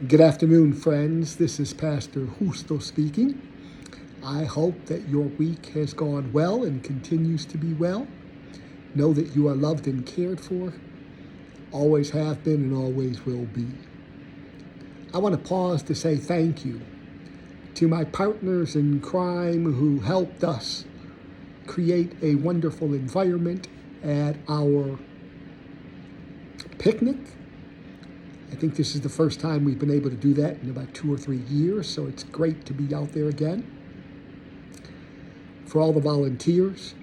Good afternoon, friends. This is Pastor Justo speaking. I hope that your week has gone well and continues to be well. Know that you are loved and cared for, always have been and always will be. I want to pause to say thank you to my partners in crime who helped us create a wonderful environment at our picnic. I think this is the first time we've been able to do that in about 2 or 3 years, so it's great to be out there again. For all the volunteers,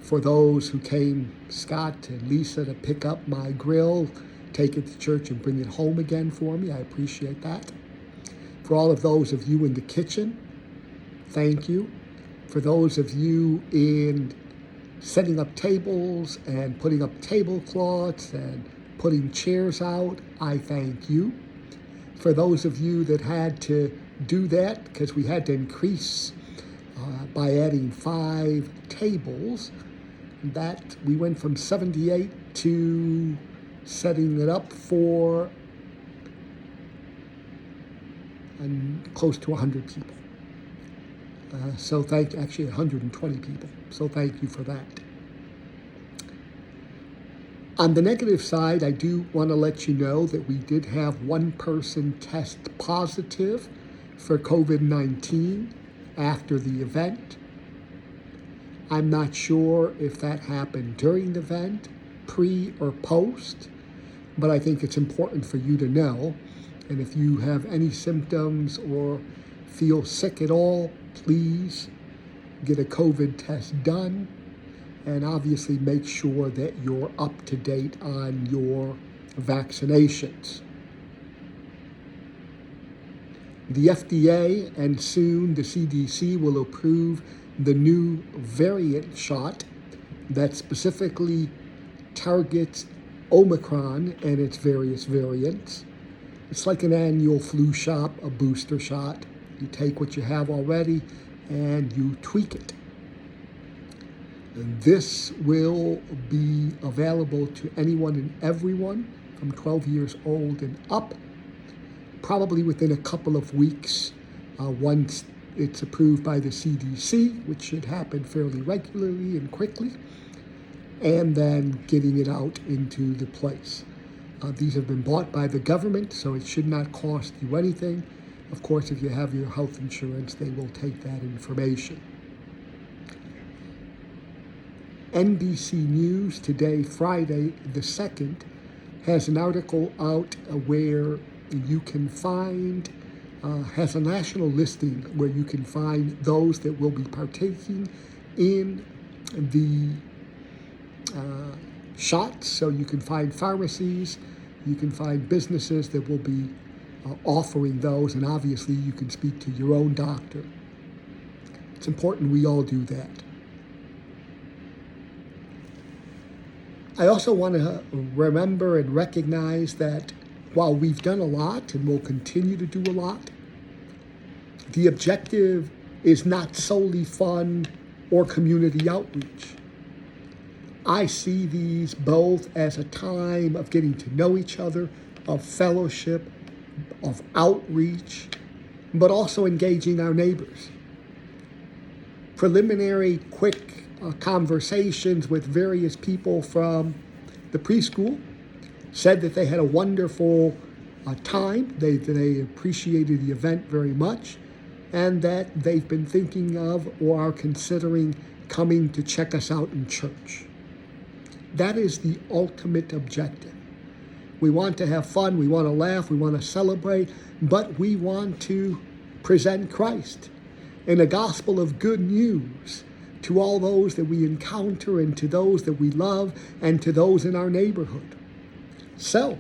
for those who came, Scott and Lisa, to pick up my grill, take it to church and bring it home again for me, I appreciate that. For all of those of you in the kitchen, thank you. For those of you in setting up tables and putting up tablecloths and putting chairs out, I thank you. For those of you that had to do that because we had to increase by adding 5 tables, that we went from 78 to setting it up for close to 100 people. Actually 120 people. So thank you for that. On the negative side, I do want to let you know that we did have one person test positive for COVID-19 after the event. I'm not sure if that happened during the event, pre or post, but I think it's important for you to know. And if you have any symptoms or feel sick at all, please get a COVID test done. And obviously make sure that you're up to date on your vaccinations. The FDA and soon the CDC will approve the new variant shot that specifically targets Omicron and its various variants. It's like an annual flu shot, a booster shot. You take what you have already and you tweak it. And this will be available to anyone and everyone from 12 years old and up, probably within a couple of weeks once it's approved by the CDC, which should happen fairly regularly and quickly, and then getting it out into the place. These have been bought by the government, so it should not cost you anything. Of course, if you have your health insurance, they will take that information. NBC News today, Friday the 2nd, has an article out where you can find, has a national listing where you can find those that will be partaking in the shots. So you can find pharmacies, you can find businesses that will be offering those, and obviously you can speak to your own doctor. It's important we all do that. I also want to remember and recognize that while we've done a lot and will continue to do a lot, the objective is not solely fun or community outreach. I see these both as a time of getting to know each other, of fellowship, of outreach, but also engaging our neighbors. Preliminary, quick conversations with various people from the preschool said that they had a wonderful time. They appreciated the event very much, and that they've been thinking of or are considering coming to check us out in church. That is the ultimate objective. We want to have fun, we want to laugh, we want to celebrate, but we want to present Christ and a gospel of good news to all those that we encounter and to those that we love and to those in our neighborhood. So,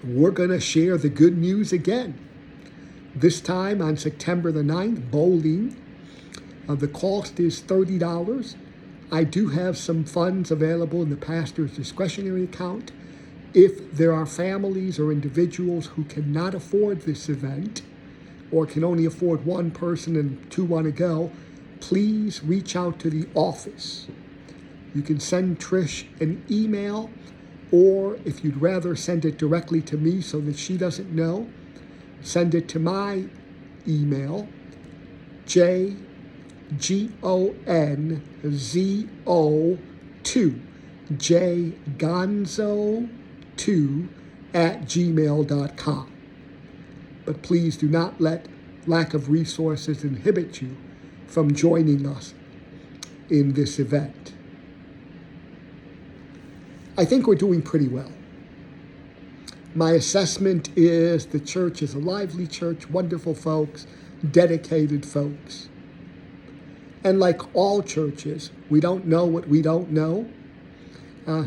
we're going to share the good news again. This time on September the 9th, bowling. The cost is $30. I do have some funds available in the pastor's discretionary account. If there are families or individuals who cannot afford this event or can only afford one person and 2 want to go, please reach out to the office. You can send Trish an email Or if you'd rather send it directly to me so that she doesn't know, send it to my email, jgonzo2, jgonzo2 @gmail.com. But please do not let lack of resources inhibit you from joining us in this event. I think we're doing pretty well. My assessment is the church is a lively church, wonderful folks, dedicated folks. And like all churches, we don't know what we don't know.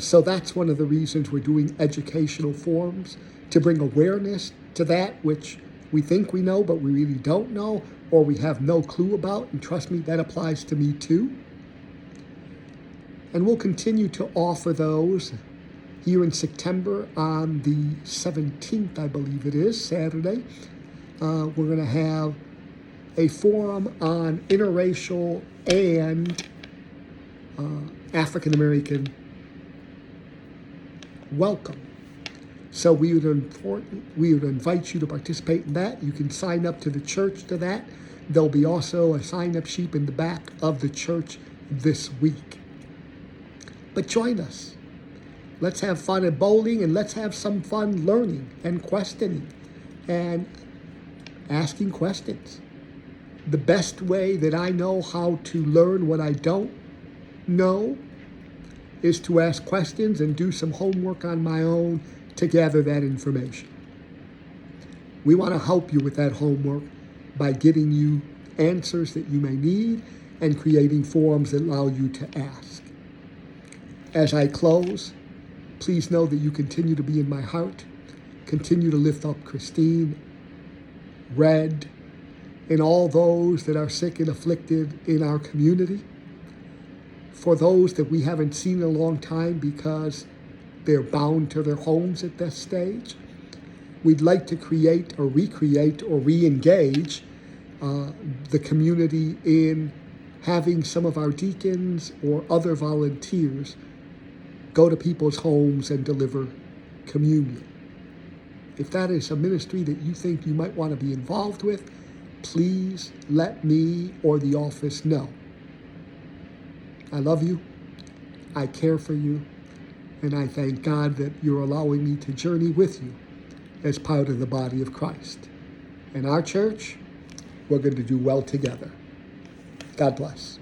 So that's one of the reasons we're doing educational forums, to bring awareness to that which we think we know, but we really don't know, or we have no clue about. And trust me, that applies to me too. And we'll continue to offer those here in September on the 17th, I believe it is, Saturday. We're going to have a forum on interracial and African-American welcome. So we would invite you to participate in that. You can sign up to the church to that. There'll be also a sign-up sheet in the back of the church this week. But join us. Let's have fun at bowling, and let's have some fun learning and questioning and asking questions. The best way that I know how to learn what I don't know is to ask questions and do some homework on my own to gather that information. We want to help you with that homework by getting you answers that you may need and creating forums that allow you to ask. As I close, please know that you continue to be in my heart. Continue to lift up Christine, Red, and all those that are sick and afflicted in our community. For those that we haven't seen in a long time because they're bound to their homes at this stage, we'd like to create or recreate or re-engage the community in having some of our deacons or other volunteers go to people's homes and deliver communion. If that is a ministry that you think you might want to be involved with, please let me or the office know. I love you, I care for you, and I thank God that you're allowing me to journey with you as part of the body of Christ. In our church, we're going to do well together. God bless.